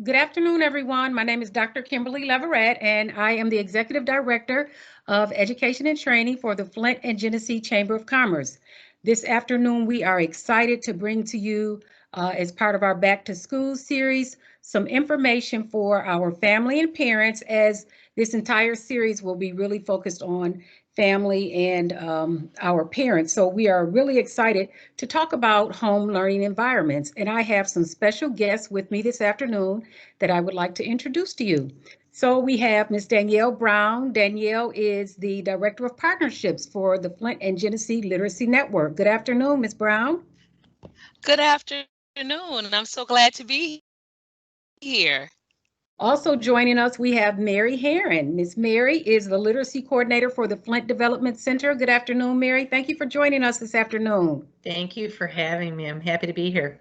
Good afternoon, everyone. My name is Dr. Kimberly Leverett, and I am the Executive Director of Education and Training for the Flint and Genesee Chamber of Commerce. This afternoon, we are excited to bring to you, as part of our Back to School series, some information for our family and parents, as this entire series will be really focused on family and our parents. So we are really excited to talk about home learning environments. And I have some special guests with me this afternoon that I would like to introduce to you. So we have Ms. Danielle Brown. Danielle is the Director of Partnerships for the Flint and Genesee Literacy Network. Good afternoon, Ms. Brown. Good afternoon. I'm so glad to be here. Also joining us, we have Mary Herron. Ms. Mary is the Literacy Coordinator for the Flint Development Center. Good afternoon, Mary. Thank you for joining us this afternoon. Thank you for having me. I'm happy to be here.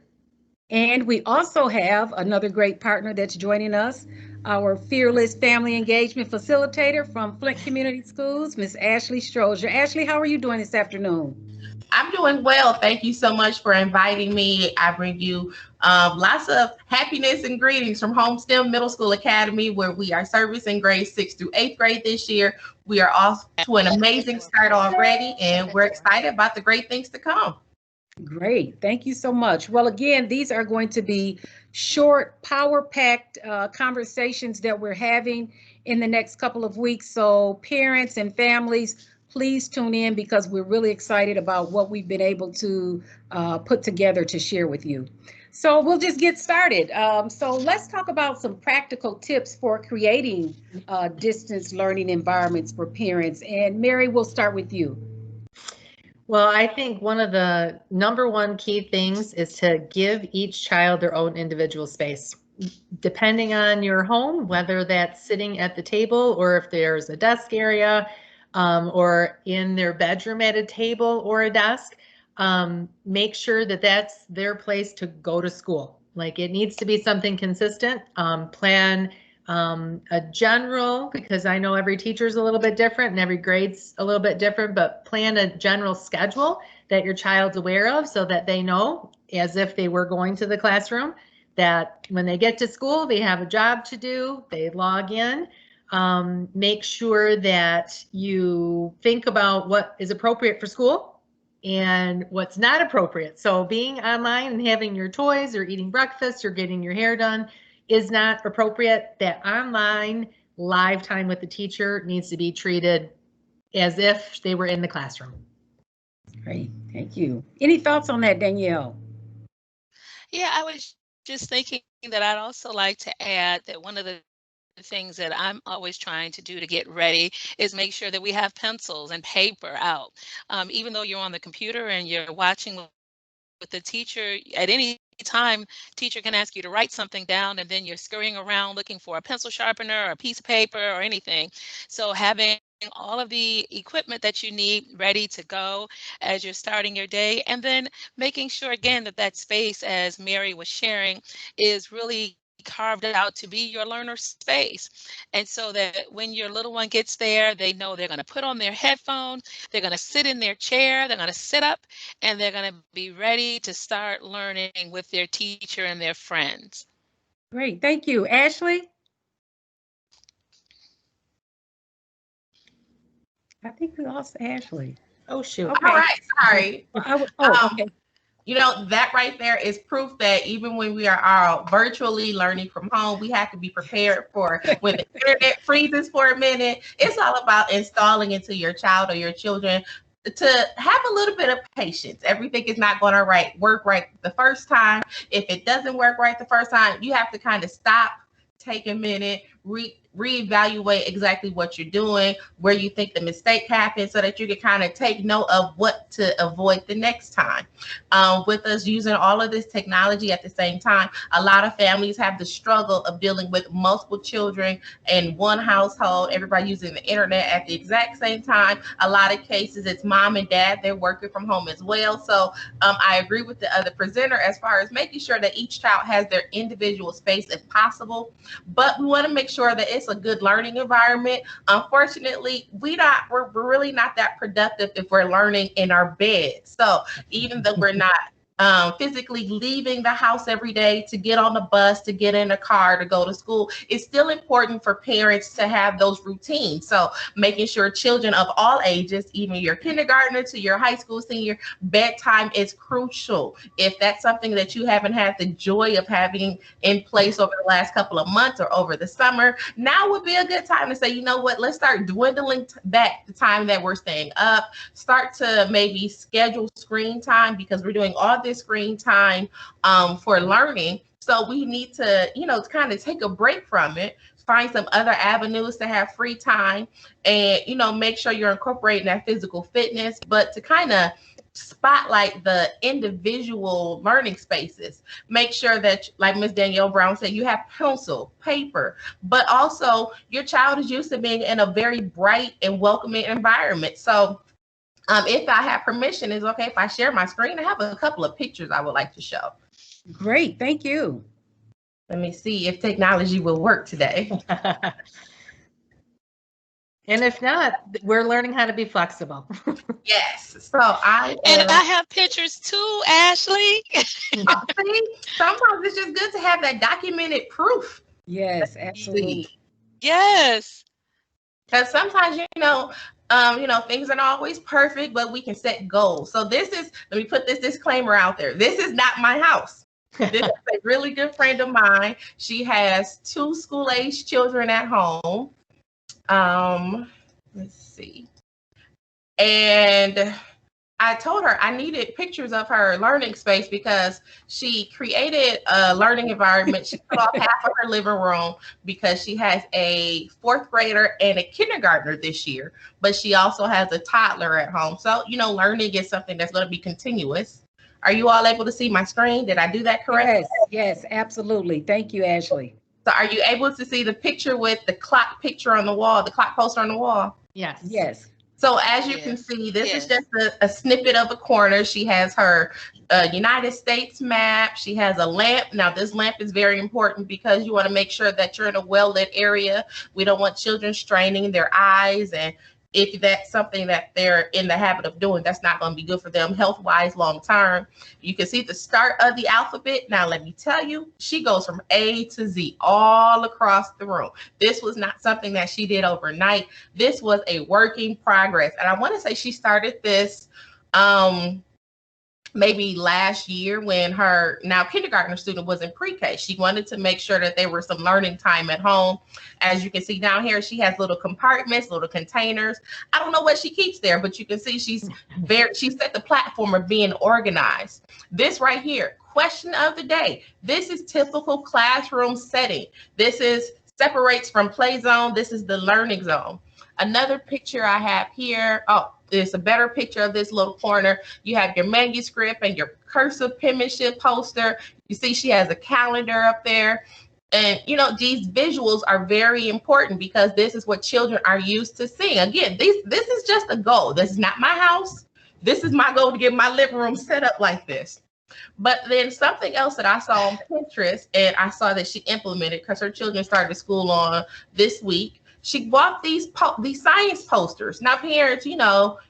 And we also have another great partner that's joining us, our fearless family engagement facilitator from Flint Community Schools, Miss Ashley Strozier. Ashley, how are you doing this afternoon? I'm doing well. Thank you so much for inviting me. I bring you lots of happiness and greetings from Homestem Middle School Academy, where we are servicing grades 6th through 8th grade this year. We are off to an amazing start already, and we're excited about the great things to come. Great. Thank you so much. Well, again, these are going to be short, power-packed conversations that we're having in the next couple of weeks. So parents and families, please tune in because we're really excited about what we've been able to put together to share with you. So we'll just get started. So let's talk about some practical tips for creating distance learning environments for parents. And Mary, we'll start with you. Well, I think one of the number one key things is to give each child their own individual space. Depending on your home, whether that's sitting at the table or if there's a desk area or in their bedroom at a table or a desk, make sure that that's their place to go to school. Like it needs to be something consistent. Plan a general, because I know every teacher is a little bit different and every grade's a little bit different, but plan a general schedule that your child's aware of so that they know, as if they were going to the classroom, that when they get to school, they have a job to do, they log in. Make sure that you think about what is appropriate for school and what's not appropriate. So being online and having your toys or eating breakfast or getting your hair done is not appropriate. That online live time with the teacher needs to be treated as if they were in the classroom. Great, thank you. Any thoughts on that, Danielle? Yeah, I was just thinking that I'd also like to add that one of the things that I'm always trying to do to get ready is make sure that we have pencils and paper out. Even though you're on the computer and you're watching with the teacher, at any time, teacher can ask you to write something down and then you're scurrying around looking for a pencil sharpener or a piece of paper or anything. So having all of the equipment that you need ready to go as you're starting your day, and then making sure again that that space, as Mary was sharing, is really carved out to be your learner space. And so that when your little one gets there, they know they're going to put on their headphones, they're going to sit in their chair, they're going to sit up, and they're going to be ready to start learning with their teacher and their friends. Great, thank you. Ashley? I think we lost Ashley. Oh, shoot. Okay. All right, sorry. Okay. You know, that right there is proof that even when we are all virtually learning from home, we have to be prepared for when the internet freezes for a minute. It's all about installing into your child or your children to have a little bit of patience. Everything is not going to work right the first time. If it doesn't work right the first time, you have to kind of stop, take a minute, reevaluate exactly what you're doing, where you think the mistake happened, so that you can kind of take note of what to avoid the next time. With us using all of this technology at the same time, a lot of families have the struggle of dealing with multiple children in one household, everybody using the internet at the exact same time. A lot of cases, it's mom and dad, they're working from home as well. So I agree with the other presenter as far as making sure that each child has their individual space if possible, but we want to make sure that it's a good learning environment. Unfortunately, we're really not that productive if we're learning in our bed. So even though we're not physically leaving the house every day to get on the bus, to get in a car, to go to school. It's still important for parents to have those routines. So making sure children of all ages, even your kindergartner to your high school senior, bedtime is crucial. If that's something that you haven't had the joy of having in place over the last couple of months or over the summer, now would be a good time to say, you know what, let's start dwindling back the time that we're staying up. Start to maybe schedule screen time, because we're doing all this screen time for learning. So we need to, kind of take a break from it, find some other avenues to have free time, and, make sure you're incorporating that physical fitness, but to kind of spotlight the individual learning spaces. Make sure that, like Ms. Danielle Brown said, you have pencil, paper, but also your child is used to being in a very bright and welcoming environment. So if I have permission, is okay if I share my screen? I have a couple of pictures I would like to show. Great, thank you. Let me see if technology will work today. And if not, we're learning how to be flexible. Yes. So I have pictures too, Ashley. see, sometimes it's just good to have that documented proof. Yes, absolutely. Yes. Because sometimes, things are not always perfect, but we can set goals. So let me put this disclaimer out there. This is not my house. This is a really good friend of mine. She has 2 school-age children at home. Let's see. And I told her I needed pictures of her learning space because she created a learning environment. She put off half of her living room because she has a 4th grader and a kindergartner this year, but she also has a toddler at home. So, learning is something that's going to be continuous. Are you all able to see my screen? Did I do that correctly? Yes, absolutely. Thank you, Ashley. So are you able to see the picture with the clock picture on the wall, the clock poster on the wall? Yes. Yes. So as you can see, this is just a snippet of a corner. She has her United States map. She has a lamp. Now this lamp is very important because you want to make sure that you're in a well-lit area. We don't want children straining their eyes, and if that's something that they're in the habit of doing, that's not going to be good for them health-wise long-term. You can see the start of the alphabet. Now, let me tell you, she goes from A to Z all across the room. This was not something that she did overnight. This was a work in progress. And I want to say she started this maybe last year when her now kindergartner student was in pre-K. She wanted to make sure that there was some learning time at home. As you can see down here, she has little compartments, little containers. I don't know what she keeps there, but you can see she set the platform of being organized. This right here, question of the day. This is typical classroom setting. This separates from play zone. This is the learning zone. Another picture I have here, it's a better picture of this little corner. You have your manuscript and your cursive penmanship poster. You see she has a calendar up there. And, these visuals are very important because this is what children are used to seeing. Again, this is just a goal. This is not my house. This is my goal to get my living room set up like this. But then something else that I saw on Pinterest, and I saw that she implemented because her children started school on this week. She bought these science posters. Now, parents,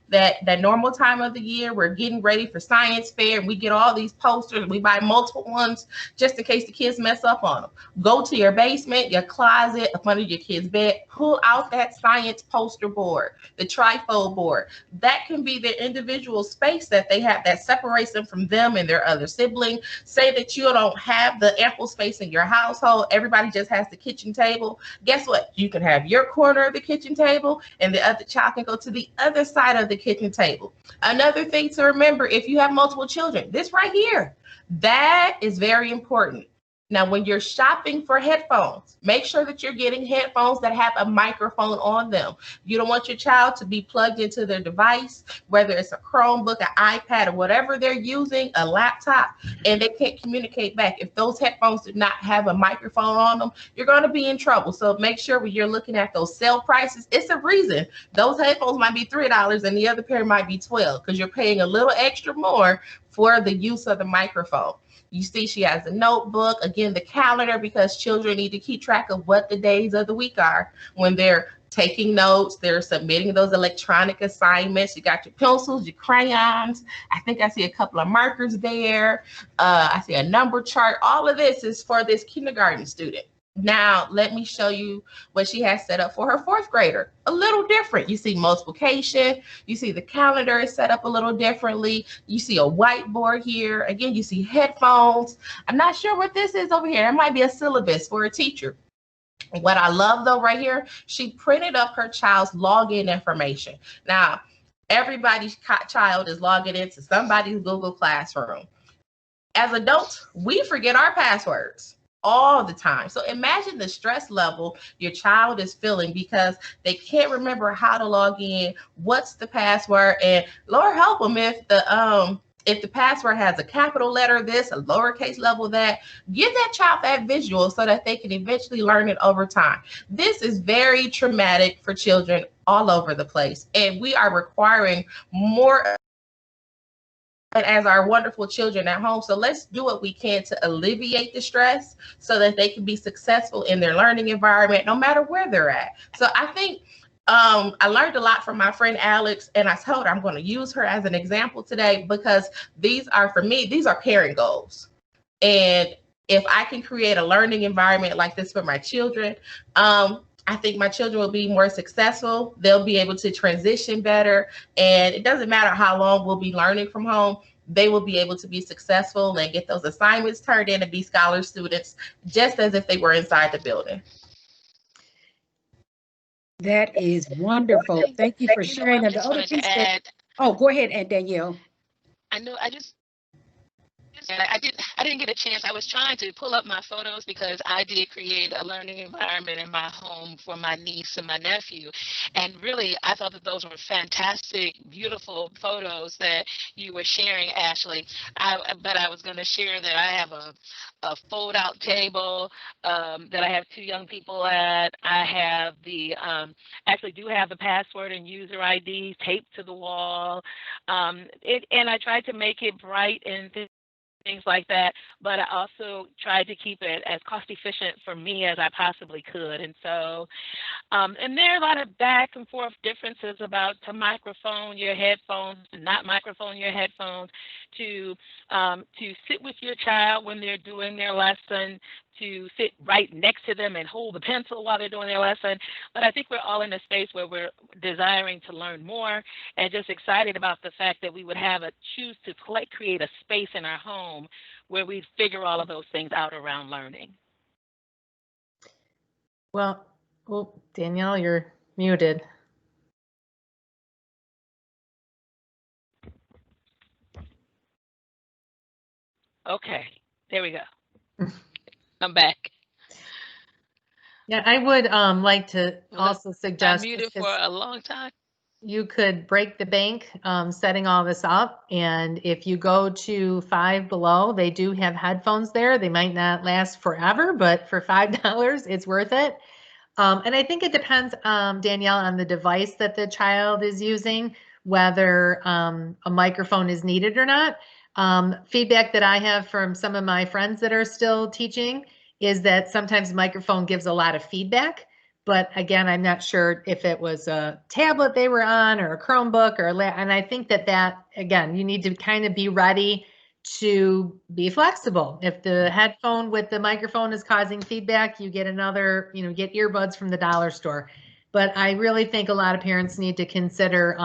that normal time of the year, we're getting ready for science fair, and we get all these posters. We buy multiple ones just in case the kids mess up on them. Go to your basement, your closet, up under your kid's bed, pull out that science poster board, the trifold board. That can be their individual space that they have that separates them from them and their other sibling. Say that you don't have the ample space in your household. Everybody just has the kitchen table. Guess what? You can have your corner of the kitchen table, and the other child can go to the other side of the kitchen table. Another thing to remember, if you have multiple children, this right here, that is very important. Now, when you're shopping for headphones, make sure that you're getting headphones that have a microphone on them. You don't want your child to be plugged into their device, whether it's a Chromebook, an iPad, or whatever they're using, a laptop, and they can't communicate back. If those headphones do not have a microphone on them, you're going to be in trouble. So make sure when you're looking at those sale prices, it's a reason. Those headphones might be $3 and the other pair might be $12 because you're paying a little extra more for the use of the microphone. You see she has a notebook, again, the calendar, because children need to keep track of what the days of the week are when they're taking notes. They're submitting those electronic assignments. You got your pencils, your crayons. I think I see a couple of markers there. I see a number chart. All of this is for this kindergarten student. Now, let me show you what she has set up for her fourth grader. A little different. You see multiplication. You see the calendar is set up a little differently. You see a whiteboard here. Again, you see headphones. I'm not sure what this is over here. It might be a syllabus for a teacher. What I love though right here, she printed up her child's login information. Now, everybody's child is logging into somebody's Google Classroom. As adults, we forget our passwords all the time. So imagine the stress level your child is feeling because they can't remember how to log in, what's the password, and Lord help them if the password has a capital letter this, a lowercase level that. Give that child that visual so that they can eventually learn it over time. This is very traumatic for children all over the place, and we are requiring more as our wonderful children at home. So let's do what we can to alleviate the stress so that they can be successful in their learning environment, no matter where they're at. So I think I learned a lot from my friend Alex, and I told her I'm going to use her as an example today because these are, for me, these are parent goals. And if I can create a learning environment like this for my children, I think my children will be more successful. They'll be able to transition better. And it doesn't matter how long we'll be learning from home. They will be able to be successful and get those assignments turned in and be scholar students, just as if they were inside the building. That is wonderful. Thank you for sharing. And the other piece that, oh, go ahead, and Danielle. I know I didn't get a chance. I was trying to pull up my photos because I did create a learning environment in my home for my niece and my nephew. And really, I thought that those were fantastic, beautiful photos that you were sharing, Ashley. But I was going to share that I have a fold-out table that I have two young people at. I have actually do have the password and user ID taped to the wall. And I tried to make it bright and things like that, but I also tried to keep it as cost efficient for me as I possibly could. And so, and there are a lot of back and forth differences about to microphone your headphones, not microphone your headphones, to sit with your child when they're doing their lesson, to sit right next to them and hold the pencil while they're doing their lesson. But I think we're all in a space where we're desiring to learn more and just excited about the fact that we would choose to create a space in our home where we figure all of those things out around learning. Well, Danielle, you're muted. Okay, there we go. I'm back. Yeah, I would like to also suggest. I muted for a long time. You could break the bank setting all this up. And if you go to Five Below, they do have headphones there. They might not last forever, but for $5, it's worth it. And I think it depends, Danielle, on the device that the child is using, whether a microphone is needed or not. Feedback that I have from some of my friends that are still teaching is that sometimes the microphone gives a lot of feedback. But again, I'm not sure if it was a tablet they were on or a Chromebook and I think that again, you need to kind of be ready to be flexible. If the headphone with the microphone is causing feedback, you get another, get earbuds from the dollar store. But I really think a lot of parents need to consider,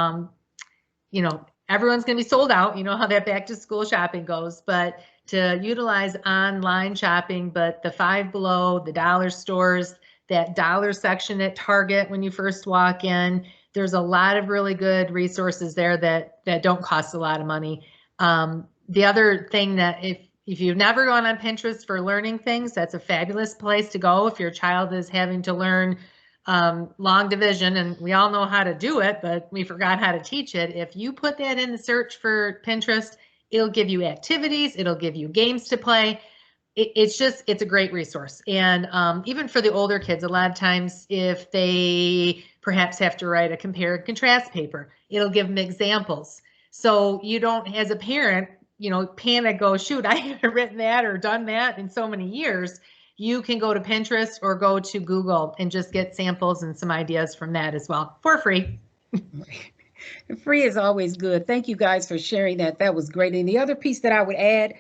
everyone's going to be sold out. You know how that back to school shopping goes, but to utilize online shopping, but the Five Below, the dollar stores, that dollar section at Target when you first walk in, there's a lot of really good resources there that don't cost a lot of money. The other thing that if you've never gone on Pinterest for learning things, that's a fabulous place to go if your child is having to learn long division, and we all know how to do it, but we forgot how to teach it. If you put that in the search for Pinterest, it'll give you activities, it'll give you games to play. It's a great resource. And even for the older kids, a lot of times if they perhaps have to write a compare and contrast paper, it'll give them examples. So you don't, as a parent, panic, go, shoot, I haven't written that or done that in so many years. you can go to Pinterest or go to Google and just get samples and some ideas from that as well for free. Free is always good. Thank you guys for sharing that. That was great. And the other piece that I would add,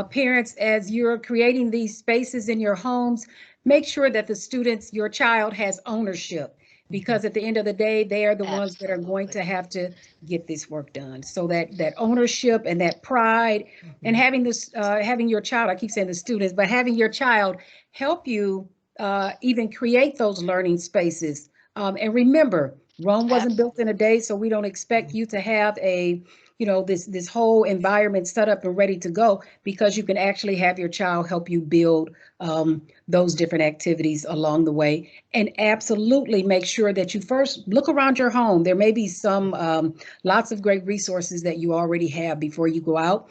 parents, as you're creating these spaces in your homes, make sure that the students, your child has ownership, because at the end of the day, they are the ones that are going to have to get this work done. So that ownership and that pride and having this, having your child, I keep saying the students, but having your child help you even create those learning spaces. And remember, Rome wasn't built in a day, so we don't expect you to have a, this whole environment set up and ready to go, because you can actually have your child help you build those different activities along the way. And absolutely make sure that you first look around your home. There may be some lots of great resources that you already have before you go out.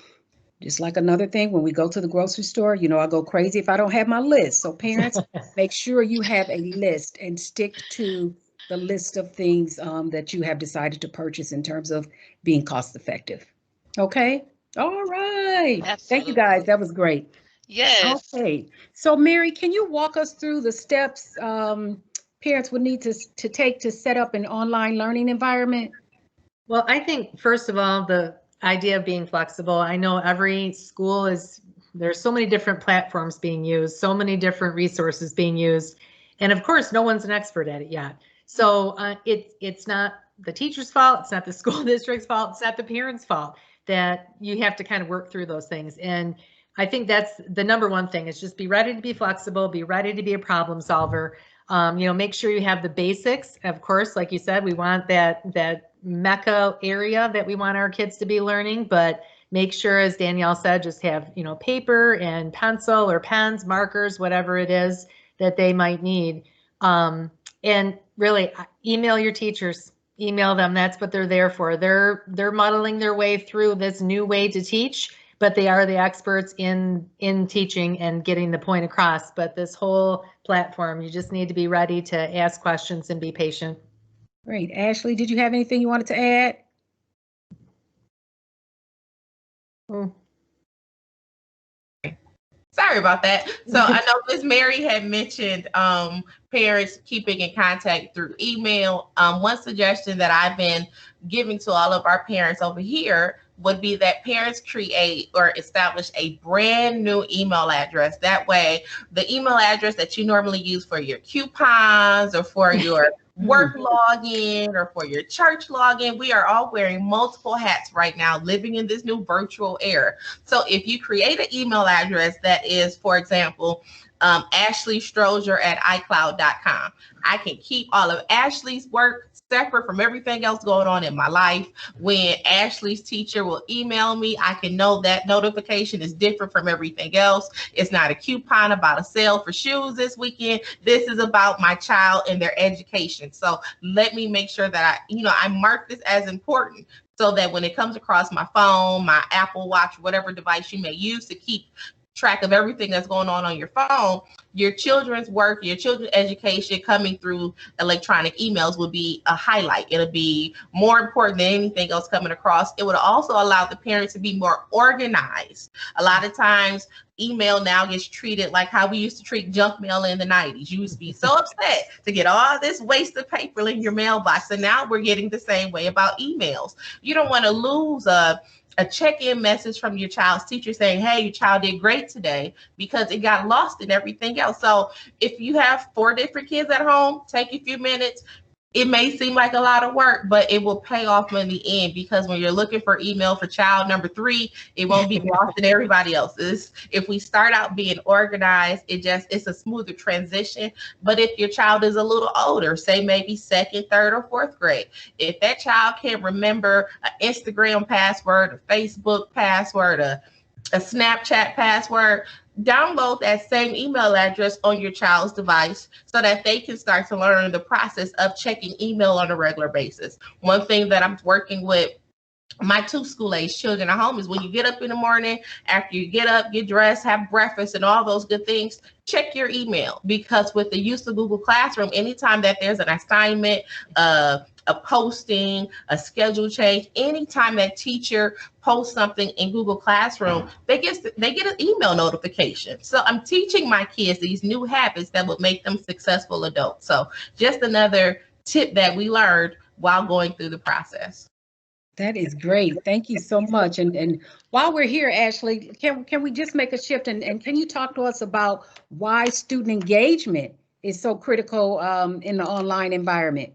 Just like another thing, when we go to the grocery store, I go crazy if I don't have my list. So parents, make sure you have a list and stick to the list of things that you have decided to purchase in terms of being cost effective. Okay. All right. Absolutely. Thank you guys. That was great. Yes. Okay. So Mary, can you walk us through the steps parents would need to take to set up an online learning environment? Well, I think first of all, the idea of being flexible. I know every school there's so many different platforms being used, so many different resources being used. And of course, no one's an expert at it yet. So it's not the teacher's fault. It's not the school district's fault. It's not the parents' fault that you have to kind of work through those things. And I think that's the number one thing, is just be ready to be flexible, be ready to be a problem solver. Make sure you have the basics. Of course, like you said, we want that Mecca area that we want our kids to be learning, but make sure, as Danielle said, just have, paper and pencil or pens, markers, whatever it is that they might need. And really email your teachers, email them. That's what they're there for. They're muddling their way through this new way to teach, but they are the experts in teaching and getting the point across. But this whole platform, you just need to be ready to ask questions and be patient. Great. Ashley, did you have anything you wanted to add? Sorry about that. So I know Ms. Mary had mentioned parents keeping in contact through email. One suggestion that I've been giving to all of our parents over here would be that parents create or establish a brand new email address. That way, the email address that you normally use for your coupons or for your work login or for your church login, we are all wearing multiple hats right now, living in this new virtual era. So if you create an email address that is, for example, Ashley Strozier at iCloud.com, I can keep all of Ashley's work separate from everything else going on in my life. When Ashley's teacher will email me, I can know that notification is different from everything else. It's not a coupon about a sale for shoes this weekend. This is about my child and their education. So let me make sure that I mark this as important, so that when it comes across my phone, my Apple Watch, whatever device you may use to keep track of everything that's going on your phone, your children's work, your children's education coming through electronic emails will be a highlight. It'll be more important than anything else coming across. It would also allow the parents to be more organized. A lot of times email now gets treated like how we used to treat junk mail in the 90s. You used to be so upset to get all this wasted paper in your mailbox. And now we're getting the same way about emails. You don't want to lose a check-in message from your child's teacher saying, hey, your child did great today, because it got lost in everything else. So if you have 4 different kids at home, take a few minutes. It may seem like a lot of work, but it will pay off in the end, because when you're looking for email for child number 3, it won't be lost in everybody else's. If we start out being organized, it's a smoother transition. But if your child is a little older, say maybe 2nd, 3rd, or 4th grade, if that child can't remember an Instagram password, a Facebook password, a Snapchat password, download that same email address on your child's device so that they can start to learn the process of checking email on a regular basis. One thing that I'm working with my 2 school-age children at home is when you get up in the morning, after you get up, get dressed, have breakfast, and all those good things, check your email, because with the use of Google Classroom, anytime that there's an assignment, a posting, a schedule change, anytime that teacher posts something in Google Classroom, they get an email notification. So I'm teaching my kids these new habits that will make them successful adults. So just another tip that we learned while going through the process. That is great. Thank you so much. And while we're here, Ashley, can we just make a shift and can you talk to us about why student engagement is so critical in the online environment?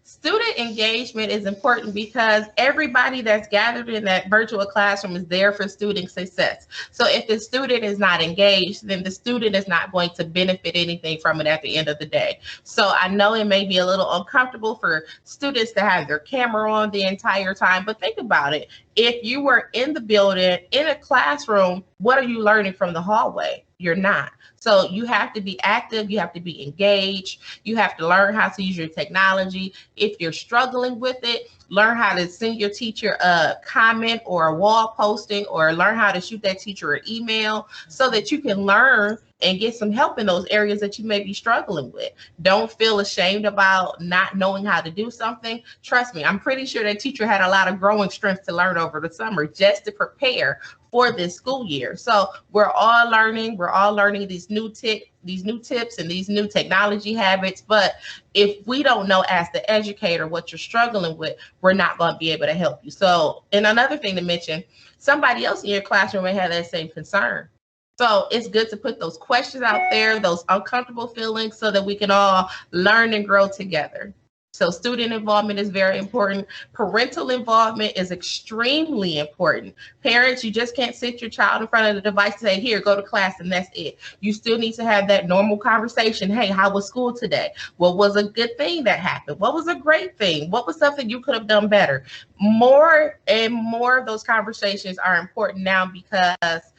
Student engagement is important because everybody that's gathered in that virtual classroom is there for student success. So if the student is not engaged, then the student is not going to benefit anything from it at the end of the day. So I know it may be a little uncomfortable for students to have their camera on the entire time, but think about it. If you were in the building, in a classroom, what are you learning from the hallway? You're not. So you have to be active, you have to be engaged, you have to learn how to use your technology. If you're struggling with it, learn how to send your teacher a comment or a wall posting, or learn how to shoot that teacher an email so that you can learn and get some help in those areas that you may be struggling with. Don't feel ashamed about not knowing how to do something. Trust me, I'm pretty sure that teacher had a lot of growing strength to learn over the summer just to prepare for this school year. So we're all learning these new tips and these new technology habits. But if we don't know as the educator what you're struggling with, we're not going to be able to help you. So, and another thing to mention, somebody else in your classroom may have that same concern. So it's good to put those questions out there, those uncomfortable feelings, so that we can all learn and grow together. So student involvement is very important. Parental involvement is extremely important. Parents, you just can't sit your child in front of the device and say, here, go to class, and that's it. You still need to have that normal conversation. Hey, how was school today? What was a good thing that happened? What was a great thing? What was something you could have done better? More and more of those conversations are important now, because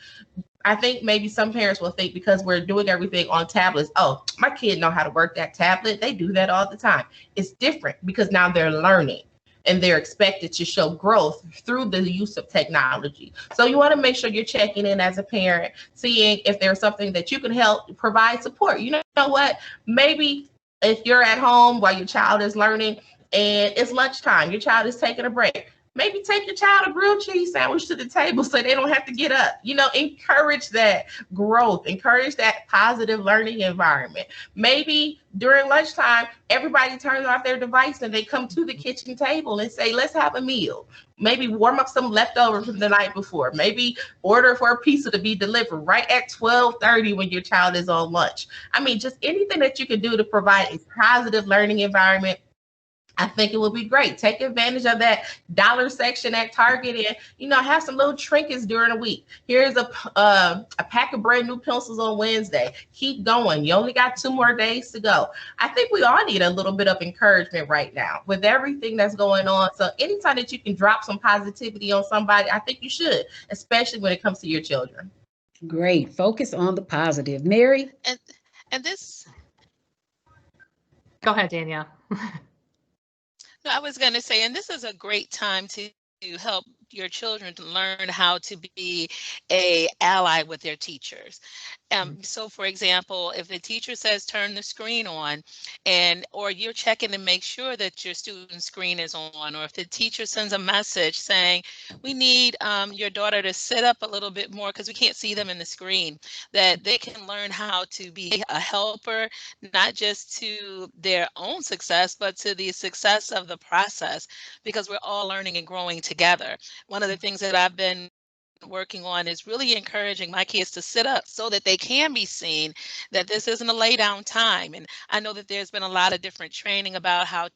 I think maybe some parents will think because we're doing everything on tablets, oh, my kid know how to work that tablet. They do that all the time. It's different because now they're learning and they're expected to show growth through the use of technology. So you want to make sure you're checking in as a parent, seeing if there's something that you can help provide support. You know what? Maybe if you're at home while your child is learning and it's lunchtime, your child is taking a break, maybe take your child a grilled cheese sandwich to the table so they don't have to get up. You know, encourage that growth, encourage that positive learning environment. Maybe during lunchtime, everybody turns off their device and they come to the kitchen table and say, let's have a meal. Maybe warm up some leftovers from the night before. Maybe order for a pizza to be delivered right at 12:30 when your child is on lunch. I mean, just anything that you can do to provide a positive learning environment, I think it will be great. Take advantage of that dollar section at Target and, you know, have some little trinkets during the week. Here's a pack of brand new pencils on Wednesday. Keep going. You only got 2 more days to go. I think we all need a little bit of encouragement right now with everything that's going on. So anytime that you can drop some positivity on somebody, I think you should, especially when it comes to your children. Great. Focus on the positive. Mary? And this. Go ahead, Danielle. No, I was going to say, and this is a great time to help your children to learn how to be an ally with their teachers. So for example, if the teacher says turn the screen on, or you're checking to make sure that your student's screen is on, or if the teacher sends a message saying we need your daughter to sit up a little bit more because we can't see them in the screen, that they can learn how to be a helper, not just to their own success, but to the success of the process, because we're all learning and growing together. One of the things that I've been working on is really encouraging my kids to sit up so that they can be seen, that this isn't a lay down time. And I know that there's been a lot of different training about how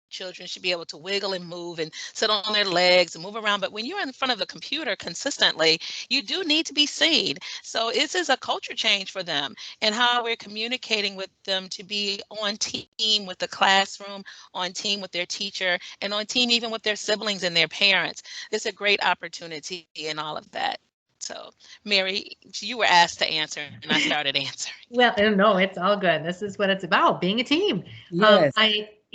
children should be able to wiggle and move and sit on their legs and move around. But when you're in front of the computer consistently, you do need to be seen. So this is a culture change for them, and how we're communicating with them to be on team with the classroom, on team with their teacher, and on team even with their siblings and their parents. It's a great opportunity in all of that. So, Mary, you were asked to answer, and I started answering. Well, no, it's all good. This is what it's about, being a team. Yes.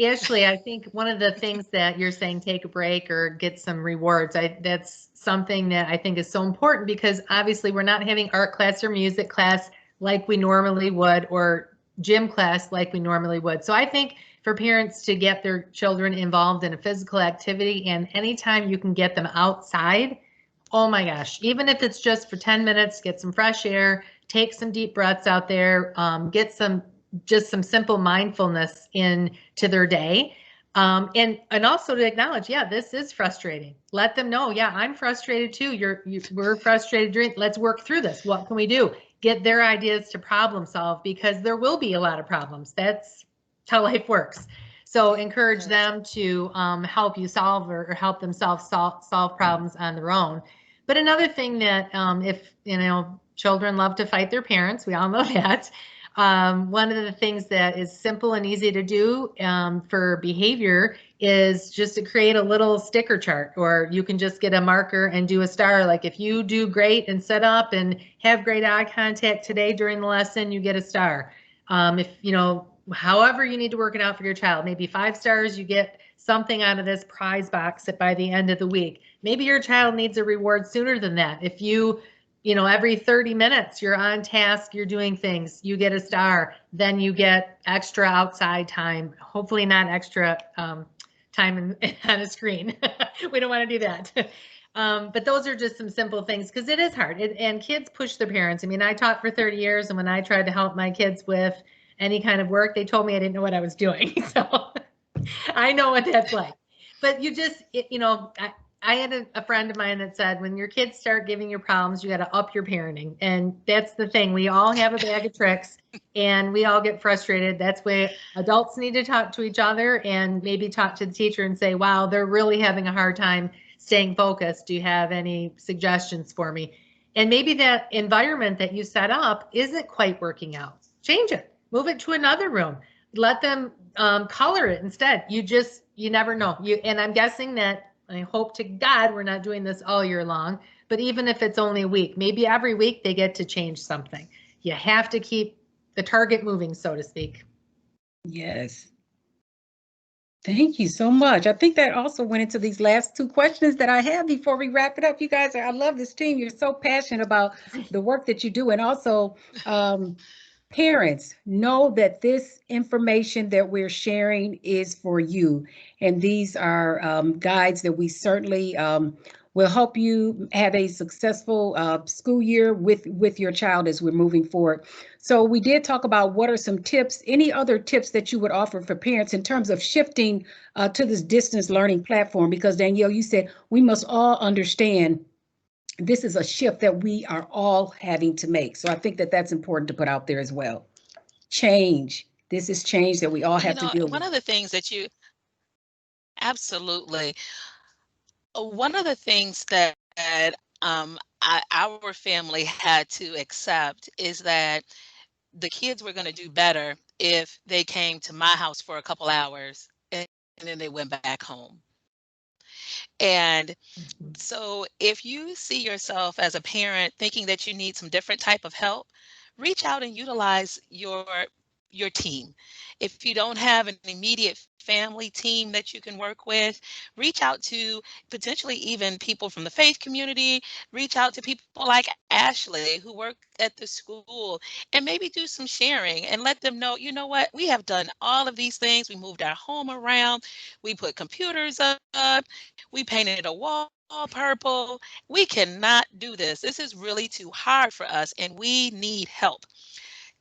Ashley, I think one of the things that you're saying, take a break or get some rewards, that's something that I think is so important because obviously we're not having art class or music class like we normally would, or gym class like we normally would. So I think for parents to get their children involved in a physical activity, and anytime you can get them outside, oh my gosh, even if it's just for 10 minutes, get some fresh air, take some deep breaths out there, get some simple mindfulness into their day. And also to acknowledge, yeah, this is frustrating. Let them know, yeah, I'm frustrated too. We're frustrated. Let's work through this. What can we do? Get their ideas to problem solve, because there will be a lot of problems. That's how life works. So encourage them to help you solve or help themselves solve problems on their own. But another thing that if children love to fight their parents, we all know that. One of the things that is simple and easy to do for behavior is just to create a little sticker chart, or you can just get a marker and do a star. Like if you do great and set up and have great eye contact today during the lesson, you get a star. If however you need to work it out for your child, maybe 5 stars, you get something out of this prize box by the end of the week. Maybe your child needs a reward sooner than that. If every 30 minutes you're on task, you're doing things, you get a star, then you get extra outside time, hopefully not extra time on a screen. We don't want to do that. But those are just some simple things, because it is hard. And kids push their parents. I mean, I taught for 30 years, and when I tried to help my kids with any kind of work, they told me I didn't know what I was doing. So I know what that's like. But you just, I had a friend of mine that said, when your kids start giving you problems, you got to up your parenting. And that's the thing. We all have a bag of tricks and we all get frustrated. That's why adults need to talk to each other and maybe talk to the teacher and say, wow, they're really having a hard time staying focused. Do you have any suggestions for me? And maybe that environment that you set up isn't quite working out. Change it. Move it to another room. Let them color it instead. You never know. And I'm guessing that, I hope to God we're not doing this all year long, but even if it's only a week, maybe every week they get to change something. You have to keep the target moving, so to speak. Yes. Thank you so much. I think that also went into these last 2 questions that I have before we wrap it up. You guys, I love this team. You're so passionate about the work that you do. And also, parents, know that this information that we're sharing is for you. And these are guides that we certainly will help you have a successful school year with your child as we're moving forward. So we did talk about what are some tips, any other tips that you would offer for parents in terms of shifting to this distance learning platform, because Danielle, you said we must all understand this is a shift that we are all having to make. So I think that that's important to put out there as well. Change. This is change that we all have to deal with. One of the things that absolutely. One of the things that our family had to accept is that the kids were going to do better if they came to my house for a couple hours and then they went back home. And so if you see yourself as a parent thinking that you need some different type of help, reach out and utilize your team. If you don't have an immediate family team that you can work with, reach out to potentially even people from the faith community, reach out to people like Ashley who work at the school, and maybe do some sharing and let them know, you know what, we have done all of these things. We moved our home around, we put computers up, we painted a wall purple. We cannot do this. This is really too hard for us and we need help.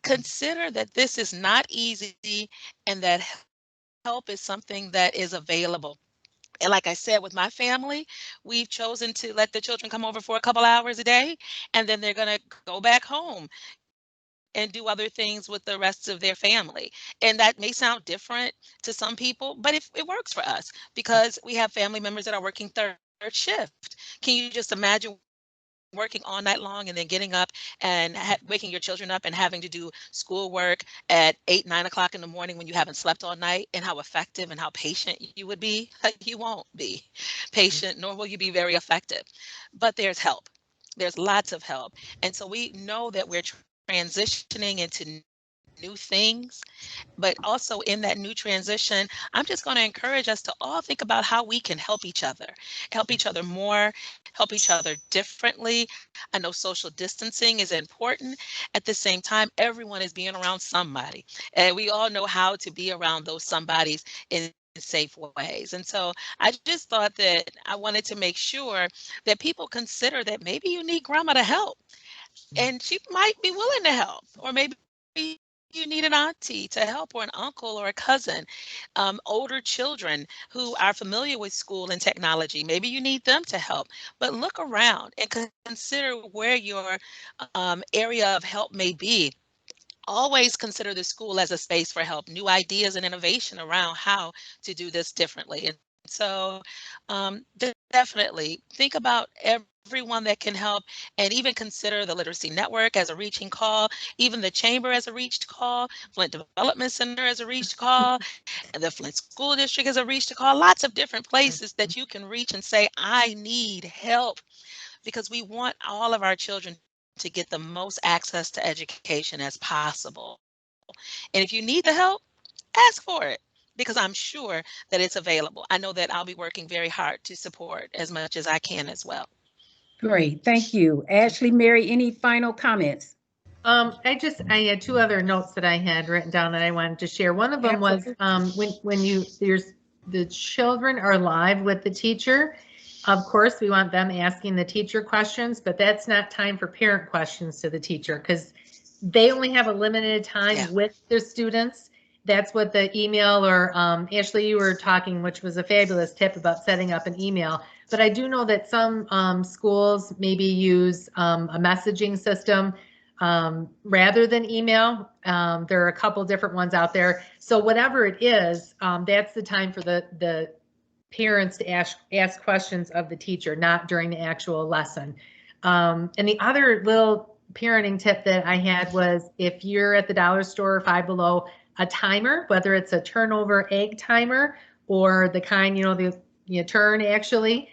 Consider that this is not easy and that help is something that is available. And like I said, with my family, we've chosen to let the children come over for a couple hours a day, and then they're going to go back home and do other things with the rest of their family. And that may sound different to some people, but it works for us because we have family members that are working third shift. Can you just imagine working all night long and then getting up and waking your children up and having to do schoolwork at 8, 9 o'clock in the morning when you haven't slept all night, and how effective and how patient you would be? You won't be patient, nor will you be very effective. But there's help. There's lots of help. And so we know that we're transitioning into new things. But also in that new transition, I'm just going to encourage us to all think about how we can help each other more, help each other differently. I know social distancing is important. At the same time, everyone is being around somebody, and we all know how to be around those somebodies in safe ways. And so I just thought that I wanted to make sure that people consider that maybe you need grandma to help, and she might be willing to help, or maybe you need an auntie to help, or an uncle, or a cousin. Older children who are familiar with school and technology, maybe you need them to help. But look around and consider where your area of help may be. Always consider the school as a space for help, new ideas and innovation around how to do this differently. And so definitely think about everyone that can help, and even consider the Literacy Network as a reaching call, even the Chamber as a reached call, Flint Development Center as a reached call, and the Flint School District as a reached call. Lots of different places that you can reach and say, I need help, because we want all of our children to get the most access to education as possible. And if you need the help, ask for it, because I'm sure that it's available. I know that I'll be working very hard to support as much as I can as well. Great, thank you. Ashley, Mary, any final comments? I had two other notes that I had written down that I wanted to share. One of them was when the children are live with the teacher, of course, we want them asking the teacher questions, but that's not time for parent questions to the teacher, because they only have a limited time with their students. That's what the email, or Ashley, you were talking, which was a fabulous tip about setting up an email. But I do know that some schools maybe use a messaging system rather than email. There are a couple different ones out there. So whatever it is, that's the time for the parents to ask questions of the teacher, not during the actual lesson. And the other little parenting tip that I had was, if you're at the dollar store or Five Below, a timer, whether it's a turnover egg timer or the kind, you turn actually,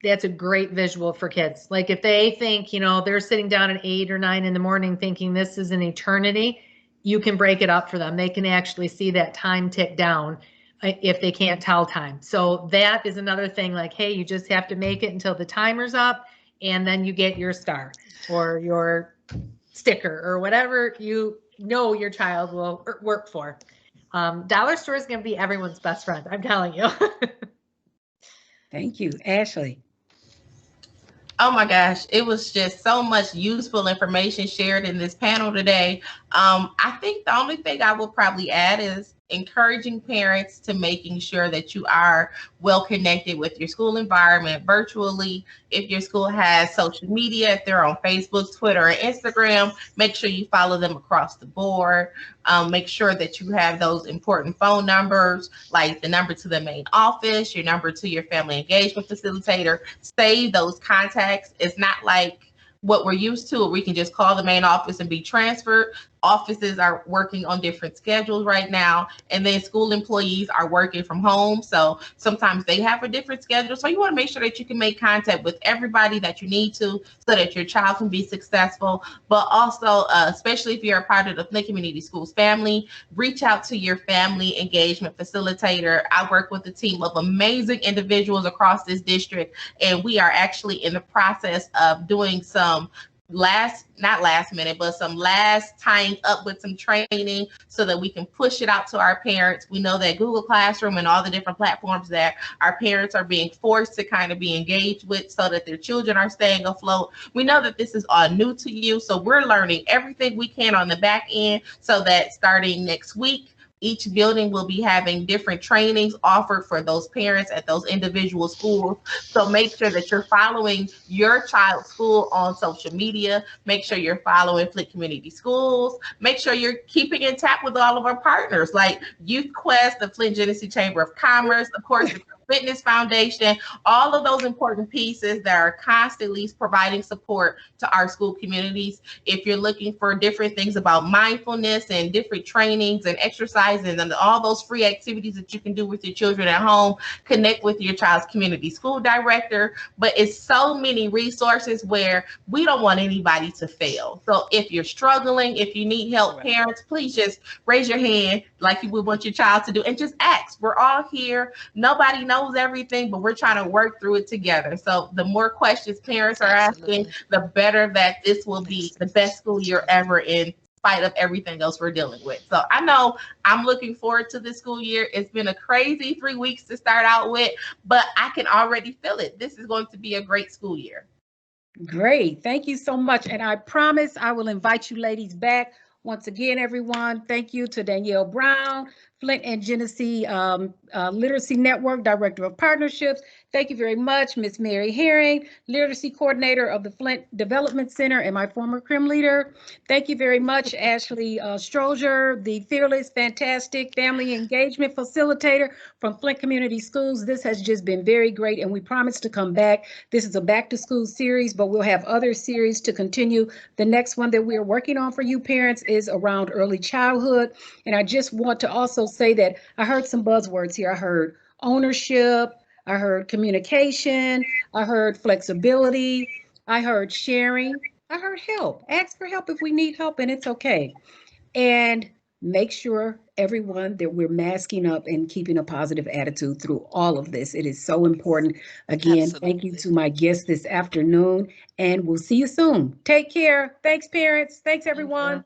that's a great visual for kids. Like if they think, they're sitting down at 8 or 9 in the morning thinking this is an eternity, you can break it up for them. They can actually see that time tick down if they can't tell time. So that is another thing, like, hey, you just have to make it until the timer's up, and then you get your star or your sticker or whatever your child will work for. Dollar store is going to be everyone's best friend, I'm telling you. Thank you. Ashley. Oh my gosh, it was just so much useful information shared in this panel today. I think the only thing I will probably add is encouraging parents to making sure that you are well connected with your school environment virtually. If your school has social media, if they're on Facebook, Twitter, or Instagram, make sure you follow them across the board. Make sure that you have those important phone numbers, like the number to the main office, your number to your family engagement facilitator. Save those contacts. It's not like what we're used to, we can just call the main office and be transferred. Offices are working on different schedules right now, and then school employees are working from home, so sometimes they have a different schedule. So you want to make sure that you can make contact with everybody that you need to, so that your child can be successful. But also, especially if you're a part of the Flint Community Schools family, reach out to your family engagement facilitator. I work with a team of amazing individuals across this district, and we are actually in the process of doing some not last minute, but some last tying up with some training so that we can push it out to our parents. We know that Google Classroom and all the different platforms that our parents are being forced to kind of be engaged with so that their children are staying afloat. We know that this is all new to you, so we're learning everything we can on the back end so that starting next week, each building will be having different trainings offered for those parents at those individual schools. So make sure that you're following your child's school on social media. Make sure you're following Flint Community Schools. Make sure you're keeping in tap with all of our partners like Youth Quest, the Flint Genesee Chamber of Commerce, of course, the Fitness Foundation, all of those important pieces that are constantly providing support to our school communities. If you're looking for different things about mindfulness and different trainings and exercises and all those free activities that you can do with your children at home, connect with your child's community school director. But it's so many resources where we don't want anybody to fail. So if you're struggling, if you need help, parents, please just raise your hand like you would want your child to do and just ask. We're all here. Nobody knows everything, but we're trying to work through it together. So the more questions parents are asking, the better that this will be the best school year ever in spite of everything else we're dealing with. So I know I'm looking forward to this school year. It's been a crazy 3 weeks to start out with, but I can already feel it. This is going to be a great school year. Great. Thank you so much. And I promise I will invite you ladies back. Once again, everyone, thank you to Danielle Brown, Flint and Genesee Literacy Network Director of Partnerships. Thank you very much, Ms. Mary Herring, Literacy Coordinator of the Flint Development Center and my former CRIM leader. Thank you very much, Ashley Strozier, the fearless, fantastic family engagement facilitator from Flint Community Schools. This has just been very great, and we promise to come back. This is a back to school series, but we'll have other series to continue. The next one that we are working on for you parents is around early childhood. And I just want to also say that I heard some buzzwords here. I heard ownership, I heard communication, I heard flexibility, I heard sharing, I heard help. Ask for help if we need help, and it's okay. And make sure, everyone, that we're masking up and keeping a positive attitude through all of this. It is so important. Again, Thank you to my guests this afternoon, and we'll see you soon. Take care. Thanks, parents. Thanks, everyone.